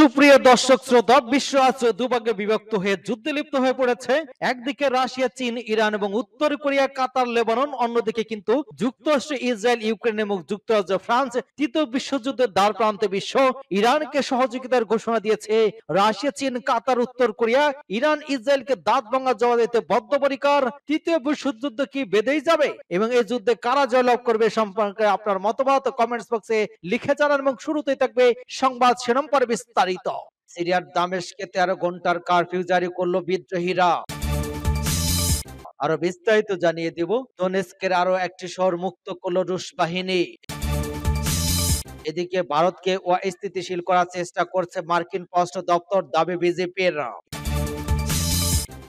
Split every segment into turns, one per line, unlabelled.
সুপ্রিয় দর্শক শ্রোতা, বিশ্ব আজ দুভাগে বিভক্ত হয়ে যুদ্ধে লিপ্ত হয়ে পড়েছে। একদিকে রাশিয়া, চীন, ইরান এবং উত্তর কোরিয়া, কাতার, লেবানন, অন্যদিকে কিন্তু যুক্তরাষ্ট্র, ইসরায়েল, ইউক্রেন এবং যুক্তরাজ্য, ফ্রান্স। তৃতীয় বিশ্বযুদ্ধের দ্বার প্রান্তে বিশ্ব ইরানকে সহযোগিতার ঘোষণা দিয়েছে। রাশিয়া, চীন, কাতার, উত্তর কোরিয়া, ইরান ইসরায়েলকে দাঁত ভাঙা জবাব দিতে বদ্ধপরিকর। তৃতীয় বিশ্বযুদ্ধ কি বেঁধেই যাবে এবং এই যুদ্ধে কারা জয়লাভ করবে সম্পর্কে আপনার মতামত কমেন্টস বক্সে লিখে জানান। এবং শুরুতেই থাকবে সংবাদ শিরোনাম পরে বিস্তারিত। সিরিয়ার দামেস্কে 13 ঘন্টার কারফিউ জারি করলো বিদ্রোহীরা। আরো বিস্তারিত জানিয়ে দিব। দোনেস্কের আরো একটি শহর মুক্ত করলো রুশ বাহিনী। এদিকে ভারতকে অস্থিতিশীল করার চেষ্টা করছে মার্কিন পররাষ্ট্র দপ্তর, দাবি বিজেপির।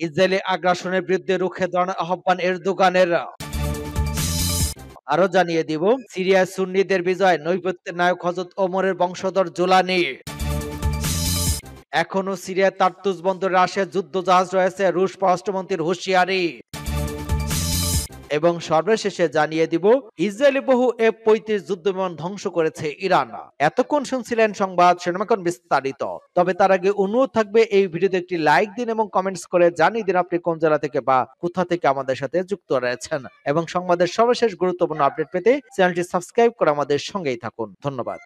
ইসরায়েলি আগ্রাসনের বিরুদ্ধে রুখে দাঁড়ানোর আহ্বান এরদোগানের। আরো জানিয়ে দিব, সিরিয়ায় সুন্নিদের বিজয়, নৈপথ্যের নায়ক হযরত ওমরের বংশধর জুলানি। এখনো সিরিয়ার তার্তুস বন্দরে রাশিয়ার যুদ্ধ জাহাজ রয়েছে, রুশ পররাষ্ট্রমন্ত্রীর হুঁশিয়ারি। এবং সর্বশেষে জানিয়ে দিব, ইসরায়েলি বহু F-35 যুদ্ধ বিমান ধ্বংস করেছে ইরান। এতক্ষণ শুনছিলেন সংবাদ শিরোনাম বিস্তারিত। তবে তার আগে অনুরোধ থাকবে, এই ভিডিওতে একটি লাইক দিন এবং কমেন্টস করে জানিয়ে দিন আপনি কোন জেলা থেকে বা কোথা থেকে আমাদের সাথে যুক্ত রয়েছেন। এবং সংবাদের সর্বশেষ গুরুত্বপূর্ণ আপডেট পেতে চ্যানেলটি সাবস্ক্রাইব করে আমাদের সঙ্গেই থাকুন। ধন্যবাদ।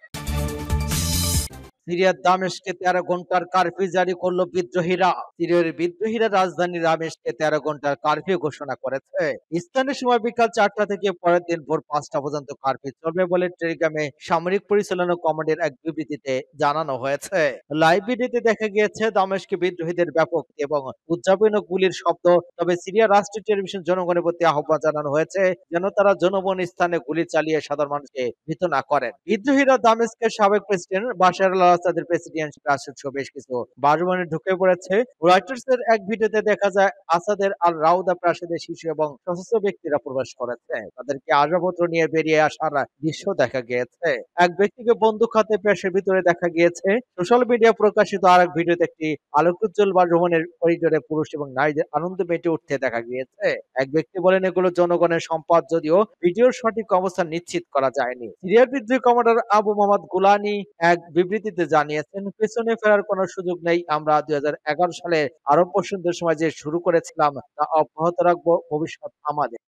সিরিয়ার দামেস্কে 13 ঘন্টার কারফিউ জারি করলো বিদ্রোহীরা। সিরিয়ার বিদ্রোহীরা রাজধানী দামেস্কে 13 ঘন্টার কারফিউ ঘোষণা করেছে। স্থানীয় সময় বিকাল 4টা থেকে পরের দিন ভোর 5টা পর্যন্ত কারফিউ চলবে বলে টেলিগ্রামে সামরিক পরিচালনা কমান্ডের এক বিবৃতিতে জানানো হয়েছে। লাইভ ভিডিওতে দেখা গিয়েছে দামেস্কে বিদ্রোহীদের ব্যাপক এবং উদযাপনী গুলির শব্দ। তবে সিরিয়া রাষ্ট্রীয় টেলিভিশন জনগণের প্রতি আহ্বান জানানো হয়েছে যেন তারা জনবহুল স্থানে গুলি চালিয়ে সাধারণ মানুষকে ভীত না করেন। বিদ্রোহীরা দামেস্কের সাবেক প্রেসিডেন্ট বাশার আল-আসাদের প্রেসিডেন্সিয়াল রাষ্ট্রসহ বেশ কিছু বাসভবনে ঢুকে পড়েছে। রয়টার্সের এক ভিডিওতে দেখা যায় আসাদের আল রাউদা প্রাসাদে শিশু এবং সশস্ত্র ব্যক্তিরা প্রবেশ করেছে। তাদেরকে আসবাবপত্র নিয়ে বেরিয়ে আসার দৃশ্য দেখা গিয়েছে। এক ব্যক্তিকে বন্দুক হাতে প্রেসের ভিতরে দেখা গিয়েছে। সোশ্যাল মিডিয়া প্রকাশিত আর এক ভিডিওতে একটি আলোকোজ্জ্বল বাসভবনের করিডোরে পুরুষ এবং নারীদের আনন্দ মেতে উঠতে দেখা গিয়েছে। এক ব্যক্তি বলেন, এগুলো জনগণের সম্পদ, যদিও ভিডিওর সঠিক অবস্থান নিশ্চিত করা যায়নি। সিরিয়ার বিদ্রোহী কমান্ডার আবু মোহাম্মদ গোলানি এক বিবৃতিতে জানিয়েছেন, পেছনে ফেরার কোনো সুযোগ নেই। আমরা 2011 সালে আরব বসন্তের সময় যে শুরু করেছিলাম তা অব্যাহত রাখবো, ভবিষ্যৎ আমাদের।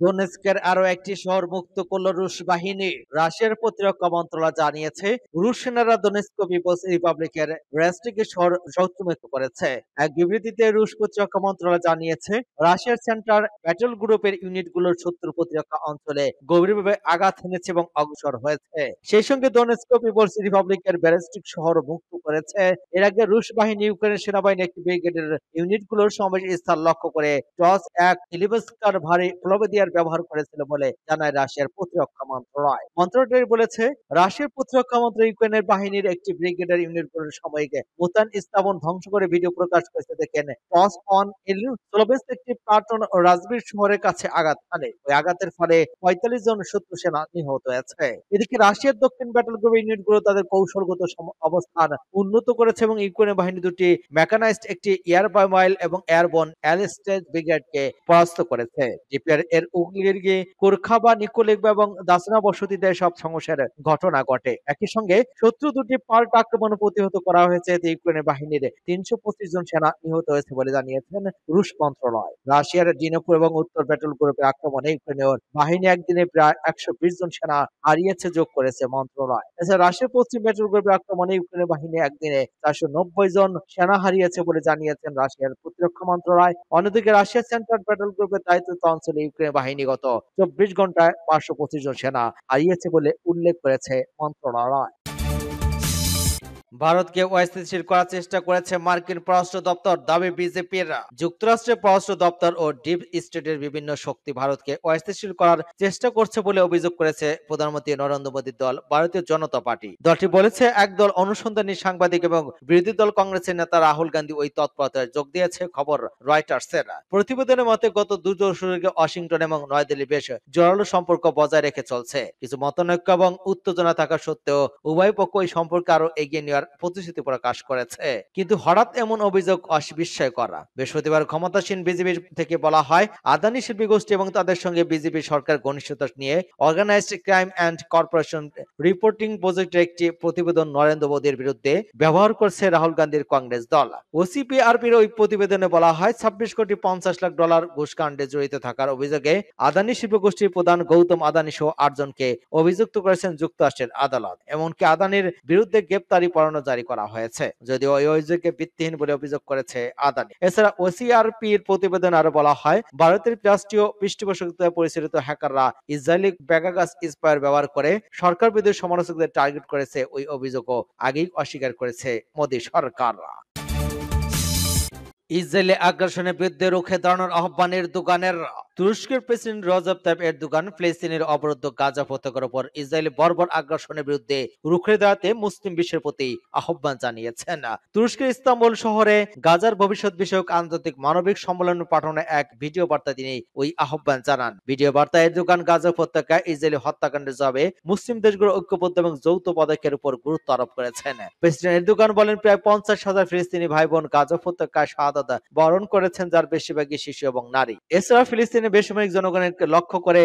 দোনেস্কের আরো একটি শহর মুক্ত করল রুশ বাহিনী। রাশিয়ার প্রতিরক্ষা মন্ত্রণালয় জানিয়েছে, রুশ সেনারা দোনেস্ক পিপলস রিপাবলিকের ব্রেস্টিকে শহর শত্রুমুক্ত করেছে। এক বিবৃতিতে রুশ প্রতিরক্ষা মন্ত্রণালয় জানিয়েছে, রাশিয়ার সেন্টার ব্যাটল গ্রুপের ইউনিটগুলোর শত্রু প্রতিরক্ষা অঞ্চলে গভীরভাবে আঘাত হেনেছে এবং অগ্রসর হয়েছে। সেই সঙ্গে দোনেস্ক পিপলস রিপাবলিকের ব্রেস্টিক শহর মুক্ত করেছে। এর আগে রুশ বাহিনী ইউক্রেনের সেনাবাহিনী একটি ব্রিগেডের ইউনিটগুলোর সমাবেশ স্থান লক্ষ্য করে টস-1 ইলিভস্কার ভারী ফ্লোবেদিয়ার ব্যবহার করেছিল বলে জানায় রাশিয়ার প্রতিরক্ষা মন্ত্রণালয়। মন্ত্রণালয় বলেছে, রাশিয়ার প্রতিরক্ষা মন্ত্রী ইউক্রেনের বাহিনীর একটি ব্রিগেডের ইউনিটগুলোর সাময়িক মোতায়েন স্থাপন ধ্বংস করে ভিডিও প্রকাশ করেছে। দেখেন, টস-1 ইলিভস্ক একটি প্লাটুন রাজবীর শহরের কাছে আঘাত হানে। ওই আঘাতের ফলে 45 জন শত্রু সেনা নিহত হয়েছে। এদিকে রাশিয়ার দক্ষিণ ব্যাটল গ্রুপ ইউনিটগুলো তাদের কৌশলগত অবস্থান উন্নত করেছে এবং ইউক্রেনের বাহিনী দুটি মেকানাইজড একটি এয়ার বাইমাইল এবং এয়ারবর্ন অ্যালিস্টেজ ব্রিগেডকে পরাস্ত করেছে। জিপিআর এর উগলিগি, কুরখাবা, নিকোলেগবা এবং দাসনা বসতিতে সব সংঘর্ষের ঘটনা ঘটে। একই সঙ্গে শত্রু দুটি পাল্টা আক্রমণ প্রতিহত করা হয়েছে। এতে ইউক্রেনের বাহিনীর 325 জন সেনা নিহত হয়েছে বলে জানিয়েছেন রুশ মন্ত্রণালয়। রাশিয়ার ডিনোপুর এবং উত্তর ব্যাটল গ্রুপের আক্রমণে ইউক্রেনের বাহিনী একদিনে প্রায় 120 জন সেনা হারিয়েছে যোগ করেছে মন্ত্রণালয়। এছাড়া রাশিয়ার পশ্চিম ব্যাটল গ্রুপের আক্রমণে ইউক্রেনের বাহিনী একদিনে 490 জন সেনা হারিয়েছে বলে জানিয়েছেন রাশিয়ার প্রতিরক্ষা মন্ত্রণালয়। অন্যদিকে রাশিয়ার সেন্ট্রাল ব্যাটল গ্রুপের দায়িত্ব অঞ্চলে ইউক্রেন বাহিনী গত 24 ঘন্টায় 525 জন সেনা হারিয়েছে বলে উল্লেখ করেছে মন্ত্রণালয়। ভারতকে অস্থিতিশীল করার চেষ্টা করেছে মার্কিন পররাষ্ট্র দপ্তর, দাবি বিজেপির। যুক্তরাষ্ট্রের পররাষ্ট্র দপ্তর ও ডিপ স্টেটের বিভিন্ন শক্তি ভারতকে অস্থিতিশীল করার চেষ্টা করছে বলে অভিযোগ করেছে প্রধানমন্ত্রী নরেন্দ্র মোদীর দল ভারতীয় জনতা পার্টি। দলটি বলেছে, একদল অনুসন্ধানী সাংবাদিক এবং বিরোধী দল কংগ্রেসের নেতা রাহুল গান্ধী ওই তৎপরতায় যোগ দিয়েছে, খবর রয়টার্সের। প্রতিবেদনের মতে গত 2 দশকে ওয়াশিংটন এবং নয়াদিল্লি বেশ জোরালো সম্পর্ক বজায় রেখে চলছে। কিছু মতানৈক্য এবং উত্তেজনা থাকা সত্ত্বেও উভয় পক্ষ এই সম্পর্ক আরো এগিয়ে নেওয়ার থাকার প্রতিশ্রুতি প্রকাশ করেছে। কিন্তু হঠাৎ এমন অভিযোগ অবিস্ময়কর। বৃহস্পতিবার ক্ষমতাসীন বিজেপি থেকে বলা হয়, আদানি শিল্পী গোষ্ঠী এবং তাদের সঙ্গে বিজেপি সরকার ঘনিষ্ঠতা নিয়ে organized crime and corporation reporting প্রজেক্টের একটি প্রতিবেদন নরেন্দ্র মোদীর বিরুদ্ধে ব্যবহার করছে রাহুল গান্ধীর কংগ্রেস দল। ওসিপিআরপির ওই প্রতিবেদনে বলা হয়, 26,50,00,000 ঘুষকাণ্ডে জড়িত থাকার অভিযোগে আদানি শিল্প গোষ্ঠীর প্রধান গৌতম আদানি সহ 8 জনকে অভিযুক্ত করেছেন যুক্তরাষ্ট্রের আদালত। এমনকি আদানির বিরুদ্ধে গ্রেপ্তারি পরোয়ানা জারি করা হয়েছে, যদিও ওই অভিযোগকে ভিত্তিহীন বলে অভিযোগ করেছে আদানি। এছাড়া ওসিআরপির প্রতিবেদনে আরো বলা হয়, ভারতের রাষ্ট্রীয় পৃষ্ঠপোষকতায় পরিচালিত হ্যাকাররা ইসরায়েলি পেগাসাস স্পাইওয়্যার ব্যবহার করে সরকার বিরোধী সমালোচকদের টার্গেট করেছে। ওই অভিযোগও আগেই অস্বীকার করেছে মোদী সরকার। ইসরায়েলি আগ্রাসনের বিরুদ্ধে রুখে দাঁড়ানোর আহ্বান এরদোগানের। তুরস্কের প্রেসিডেন্ট রজব তাইপ এরদোগান ফিলিস্তিনের অবরুদ্ধ গাজা উপত্যকার উপর ইসরায়েলি বর্বর আগ্রাসনের বিরুদ্ধে রুখে দাঁড়াতে মুসলিম বিশ্বের প্রতি আহ্বান জানিয়েছেন। তুরস্কের ইস্তাম্বুল শহরে গাজার ভবিষ্যৎ বিষয়ক আন্তর্জাতিক মানবিক সম্মেলনে পাঠানো এক ভিডিও বার্তা তিনি ওই আহ্বান জানান। ভিডিও বার্তায় এরদোগান গাজা উপত্যকায় ইসরায়েলি হত্যাকাণ্ডের জবাবে মুসলিম দেশগুলোর ঐক্যবদ্ধ এবং যৌথ পদক্ষেপের উপর গুরুত্ব আরোপ করেছেন। প্রেসিডেন্ট এরদোগান বলেন, প্রায় 50,000 ফিলিস্তিনি ভাই বোন গাজা উপত্যকায় শাহাদাত বরণ করেছেন, যার বেশিরভাগই শিশু এবং নারী। এছাড়া ফিলিস্তিনের বেসামরিক জনগণের লক্ষ্য করে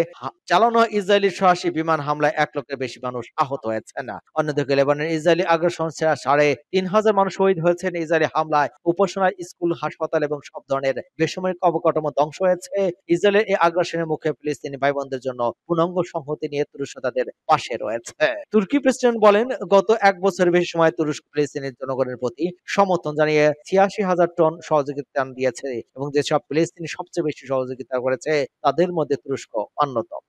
চালানো ইসরায়েলি সরাসরি বিমান হামলায় 1 লাখের বেশি মানুষ আহত হয়েছেন। অন্যদিকে লেবাননের ইসরায়েলি আগ্রাসন 3,500 মানুষ শহীদ হয়েছেন। ইসরায়েলি হামলায় উপাসনা, স্কুল, হাসপাতাল এবং সব ধরনের বেসামরিক অবকাঠামো ধ্বংস হয়েছে। ইসরায়েলের এই আগ্রাসনের মুখে ফিলিস্তিনি ভাই বোনদের জন্য পূর্ণাঙ্গ সংহতি নিয়ে তুরস্ক তাদের পাশে রয়েছে। তুর্কি প্রেসিডেন্ট বলেন, গত 1 বছরের বেশি সময় তুরস্ক ফিলিস্তিনি জনগণের প্রতি সমর্থন জানিয়ে 86,000 টন সহযোগিতা দিয়েছে এবং যেসব ফিলিস্তিনি সবচেয়ে বেশি সহযোগিতা করেছে তাদের মধ্যে তুরস্ক অন্যতম।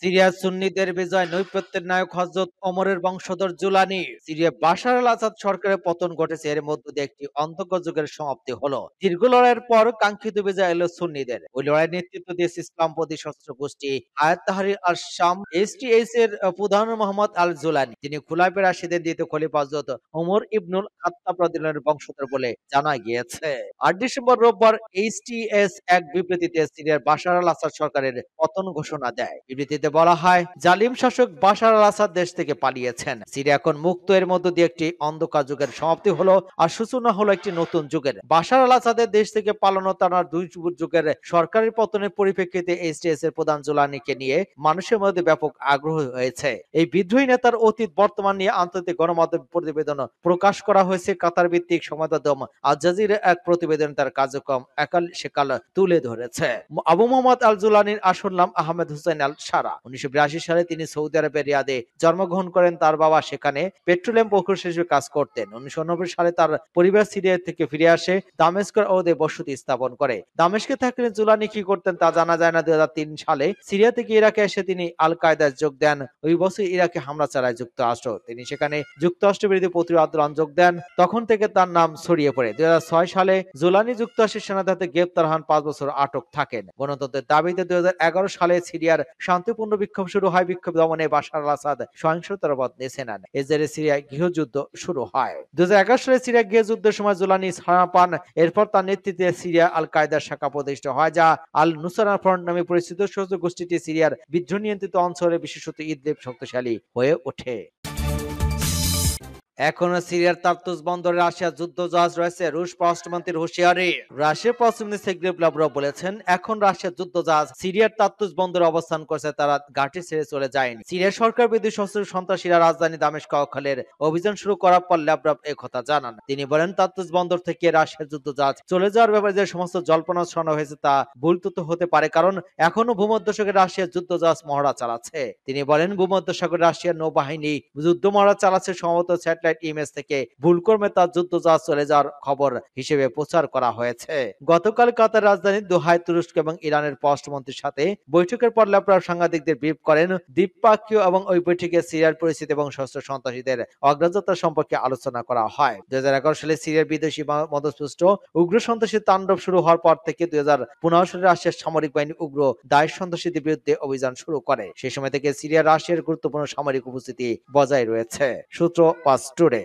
সিরিয়ার সুন্নিদের বিজয়, নৈপথ্যের নায়ক হযরত ওমরের বংশধর জুলানি। সিরিয়া বাশার আল আসাদ সরকারের পতন ঘটেছে, এর মধ্য দিয়ে একটি অন্ধকার যুগের সমাপ্তি হলো। দীর্ঘ লড়াইয়ের পর কাঙ্ক্ষিত বিজয় এলো সুন্নিদের। ওই লড়াই নেতৃত্ব দিয়েছে ইসলামপন্থী সশস্ত্র গোষ্ঠী হায়াত তাহরির আশ-শাম এসটিএস এর প্রধান মোহাম্মদ আল জুলানি। তিনি খুলাফায়ে রাশিদের দ্বিতীয় খলিফা হযরত ওমর ইবনুল খাত্তাব রাদিয়াল্লাহু আনহুর বংশধর বলে জানা গিয়েছে। 8 ডিসেম্বর রোববার এইচটিএস এক বিবৃতিতে সিরিয়ার বাশার আল আসাদ সরকারের পতন ঘোষণা দেয়। বিবৃতিতে বলা হয়, জালিম শাসক বাশার আল আসাদ দেশ থেকে পালিয়েছেন। সিরিয়া এখন মুক্ত, এর মধ্য দিয়ে একটি অন্ধকার যুগের সমাপ্তি হলো আর সূচনা হলো একটি নতুন যুগের। বাশার আল আসাদের দেশ থেকে পালানো টানার 2 যুগের সরকারের পতনের পরিপ্রেক্ষিতে এইচটিএস এর প্রধান জুলানিকে নিয়ে মানুষের মধ্যে ব্যাপক আগ্রহ হয়েছে। এই বিদ্রোহী নেতার অতীত বর্তমান নিয়ে আন্তর্জাতিক গণমাধ্যম প্রতিবেদন প্রকাশ করা হয়েছে। কাতার ভিত্তিক সংবাদ মাধ্যম আল জাজিরার এক প্রতিবেদন তার কার্যক্রম একাল সেকাল তুলে ধরেছে। আবু মোহাম্মদ আল জুলানির আসল নাম আহমেদ হুসাইন আল সারা। 1982 সালে তিনি সৌদি আরবের রিয়াদে জন্মগ্রহণ করেন। তার বাবা সেখানে পেট্রোলিয়াম প্রকৌশলী হিসেবে কাজ করতেন। 1990 সালে তার পরিবার সিরিয়া থেকে ফিরে আসে, দামেস্কের ওদে বসতি স্থাপন করে। দামেস্কে থাকলে জুলানি কি করতেন তা জানা যায় না। 2003 সালে সিরিয়া থেকে ইরাকে এসে তিনি আল কায়দায় যোগ দেন। ওই বছর ইরাকে হামলা চালায় যুক্তরাষ্ট্র। তিনি সেখানে যুক্তরাষ্ট্র বিরোধী প্রতিরোধ আন্দোলন যোগ দেন। তখন থেকে তার নাম ছড়িয়ে পড়ে। 2006 সালে জুলানি যুক্তরাষ্ট্রের সেনাদের হাতে গ্রেপ্তার হন, 5 বছর আটক থাকেন। গণতন্ত্রের দাবিতে 2011 সালে সিরিয়ার শান্তিপূর্ণ বিক্ষোভ শুরু হয়। বিক্ষোভ দমনে বাশার আল আসাদ সহিংসতার পথ বেছে নেন। এর জেরে সিরিয়ায় গৃহযুদ্ধ শুরু হয়। 2011 সালে সিরিয়া গৃহযুদ্ধের সময় জুলানি ছাড়া পান। এরপর তার নেতৃত্বে সিরিয়া আল কায়দার শাখা প্রতিষ্ঠা হয়, যা আল নুসরা ফ্রন্ট নামে পরিচিত। সশস্ত্র গোষ্ঠীটি সিরিয়ার বিদ্রোহ নিয়ন্ত্রিত অঞ্চলে, বিশেষত ইদলিব শক্তিশালী হয়ে ওঠে। এখনো সিরিয়ার তার্তুস বন্দরে রাশিয়ার যুদ্ধ জাহাজ রয়েছে। রুশ পররাষ্ট্রমন্ত্রীর হুঁশিয়ারি। রাশিয়ার পররাষ্ট্রমন্ত্রী সের্গেই লাভরভ বলেছেন, এখন রাশিয়ার যুদ্ধ জাহাজ সিরিয়ার তার্তুস বন্দরে অবস্থান করছে, তারা ঘাঁটি ছেড়ে চলে যায়নি। সিরিয়ার সরকার বিরোধী সশস্ত্র সন্ত্রাসীরা রাজধানী দামেস্ক অঞ্চলের অভিযান শুরু করার পর লাভরভ এই কথা জানান। তিনি বলেন, তার্তুস বন্দর থেকে রাশিয়ার যুদ্ধ জাহাজ চলে যাওয়ার ব্যাপারে যে সমস্ত জল্পনা শোনা হয়েছে তা ভুল তথ্য হতে পারে, কারণ এখনো ভূমধ্যসাগরে রাশিয়ার যুদ্ধ জাহাজ মহড়া চালাচ্ছে। তিনি বলেন, ভূমধ্যসাগরে রাশিয়ার নৌবাহিনী যুদ্ধ মহড়া চালাচ্ছে, সম্ভবত স্যাটেলাইট ইমেজ থেকে ভুলক্রমে তার যুদ্ধ জাহাজ চলে যাওয়ার খবর হিসেবে প্রচার করা হয়েছে। গতকাল কাতার রাজধানী দোহায় তুরস্ক এবং ইরানের পররাষ্ট্রমন্ত্রীর সাথে বৈঠকের পর লাভরভ সাংবাদিকদের ব্রিফ করেন। দ্বিপক্ষীয় এবং ওই বৈঠকে সিরিয়ার পরিস্থিতি এবং সশস্ত্র সন্ত্রাসীদের অগ্রযাত্রা সম্পর্কে আলোচনা করা হয়। 2011 সালে সিরিয়ার বিদেশি মধ্যস্থ উগ্র সন্ত্রাসী তাণ্ডব শুরু হওয়ার পর থেকে 2015 সালে রাশিয়ার সামরিক বাহিনী উগ্র দায়েশ সন্ত্রাসীদের বিরুদ্ধে অভিযান শুরু করে। সেই সময় থেকে সিরিয়া রাশিয়ার গুরুত্বপূর্ণ সামরিক উপস্থিতি বজায় রয়েছে। সূত্র পাস টুডে।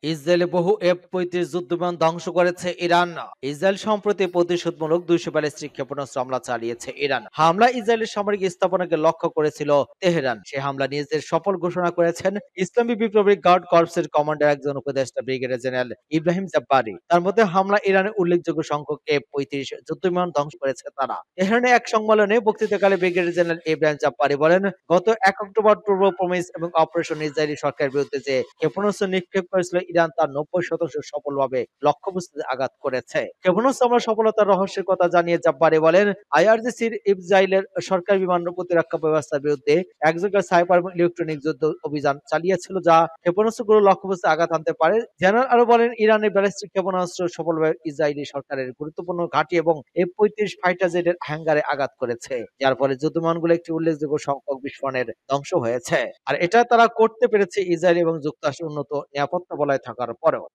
ইসরায়েলে বহু F-35 যুদ্ধবিমান ধ্বংস করেছে ইরান। ইসরায়েল সম্প্রতি প্রতিশোধমূলক 200 ব্যালিস্টিক ক্ষেপণাস্ত্র হামলা চালিয়েছে ইরান। হামলা ইসরায়েলের সামরিক স্থাপনাকে লক্ষ্য করেছিল তেহরান। সে হামলা নিজের সফল ঘোষণা করেছেন ইসলামী বিপ্লবী গার্ড কর্পসের কমান্ডার একজন উপদেষ্টা ব্রিগেডিয়ার জেনারেল ইব্রাহিম জাব্বারি। তার মধ্যে হামলা ইরানের উল্লেখযোগ্য সংখ্যক F-35 যুদ্ধবিমান ধ্বংস করেছে তারা। তেহরানে এক সম্মেলনে বক্তৃতাকালে ব্রিগেডিয়ার জেনারেল ইব্রাহিম জাব্বারি বলেন, গত 1 অক্টোবর পূর্ব প্রমিস এবং অপারেশন ইসরায়েলি সরকারের বিরুদ্ধে যে ক্ষেপণাস্ত্র নিক্ষেপ করেছিল ইরান তার 90% সফলভাবে লক্ষ্যবস্তুতে আঘাত করেছে। ক্ষেপণাস্ত্র হামলার সফলতার রহস্যের কথা জানিয়ে জাব্বারি বলেন, আইআরজিসির ইসরায়েলের সরকারি বিমান প্রতিরক্ষা ব্যবস্থার বিরুদ্ধে একযোগে সাইবার এবং ইলেকট্রনিক যুদ্ধ অভিযান চালিয়েছিল যা ক্ষেপণাস্ত্রগুলো লক্ষ্যবস্তুতে আঘাত হানতে পারে। জেনারেল আরো বলেন, ইরানের ব্যালিস্টিক ক্ষেপণাস্ত্র সফলভাবে ইসরায়েলি সরকারের গুরুত্বপূর্ণ ঘাঁটি এবং F-35 ফাইটার জেটের হ্যাঙ্গারে আঘাত করেছে, যার ফলে যুদ্ধবিমানগুলো একটি উল্লেখযোগ্য সংখ্যক বিস্ফোরণের ধ্বংস হয়েছে। আর এটা তারা করতে পেরেছে ইসরায়েল এবং যুক্তরাষ্ট্রের উন্নত নিরাপত্তা বলয় থাকার পরেও।